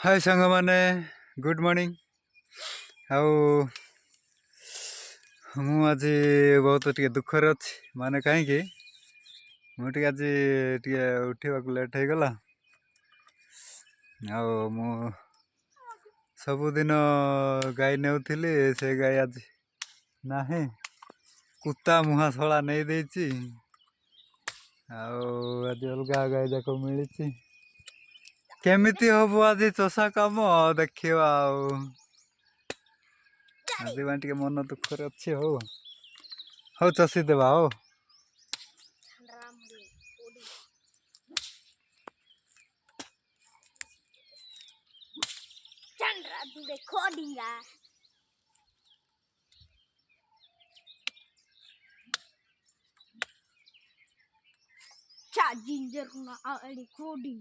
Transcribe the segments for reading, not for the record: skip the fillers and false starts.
हाय सांग माने good morning. आउ मु आज बहुत टे दुखर अच्छी माने कहीं मुझे आज टे उठा लेट हो गला। मु सबुदिन गाई नेउथिली से गाई आज नाही कुत्ता मुहा शला नहीं देछि। आज अलग गाई जाक मिली केमिति हम आज चषा कम देखा आज टे मन दुखर अच्छी हो हौ चषी देवा हो Ginger na recording.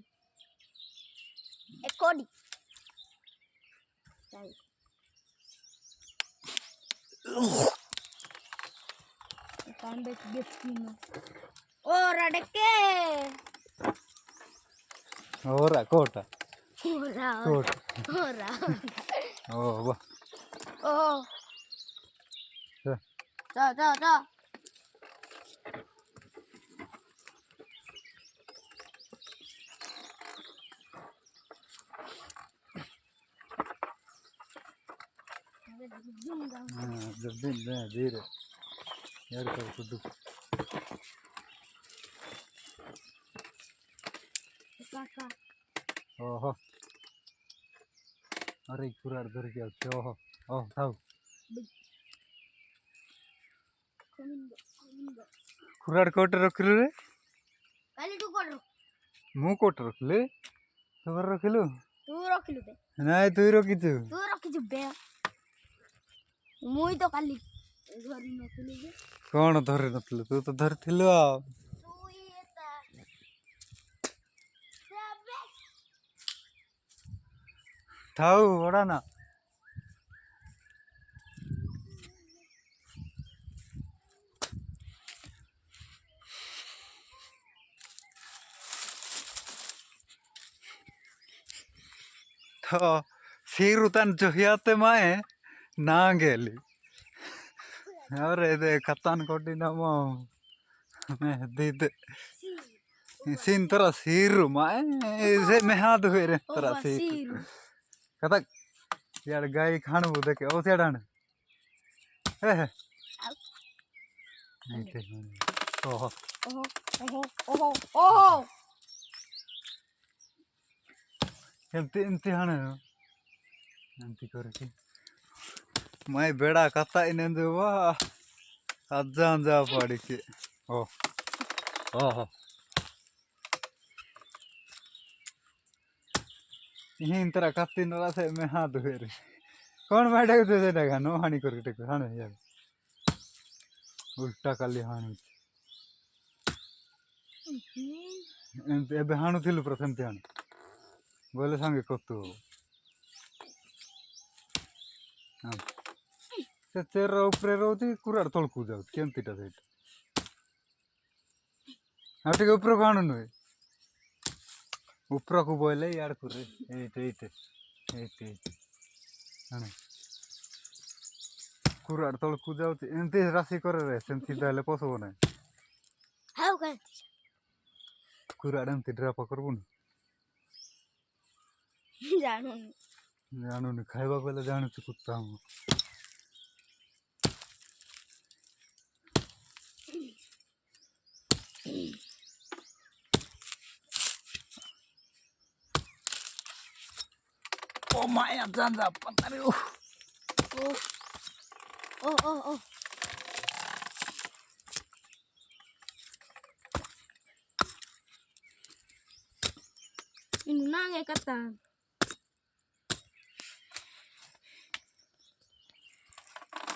Recording. Tanda getino. Ora de que? ora कोटा Ora. कोट Ora. ओ वाह Oh. Da. जब दिन धीरे यार कुछ Kaka. ओहो अरे कुरार धर के ओहो ओह थाउ कुरार कोट रखलु रे Kali tu kor. मु कोट रखले तोर रखलु Tu rakhilu te. नाय तू रखिछु Tu rakhichu be. Mui to kali घरी नथिली जे. कौन धरे नथलु तू तो धरथिलु आ तू एता. सबे. थाउ बड़ा ना तो सीरुतन जोहियाते माए ना गेली अरे दे कतान कोटी नमो मैं दीद सीन तोरा सीरु माए से मैं हाथ हुए रे तोरा सीरु कता यार गाय खाणबु देखे ओ सेडान हे नहीं ते ओहो ओहो एमती हाणे एमती करके मैं बेड़ा कता इनेंदु वा अज्जा पड़ी के ओ ओहो यहीं तरह कत्ती नरा से मैं हाथ हुए रे कौन बैठे थे सेटा खानो हानि करके हाणे यार उल्टा काली हाणु एमती एबे हाणु थिलु प्रथम ते हाणु बोले संगे कतु हां से चेर ऊपर रहउती कुरार तळकु जाउ केमतीटा सेटा आटे ऊपर काणु नय ऊपर को बोले यार कुरे एते हाणे कुरार तळकु जाउती एमती राशि करे रे सेमती दाले पोसबो ना हाउ का कुरार एमती ड्राप करबो ना जानू खाइबा बेले जानू कुत्ता हम ओ माया जानजा पता रे ओ inu nange kata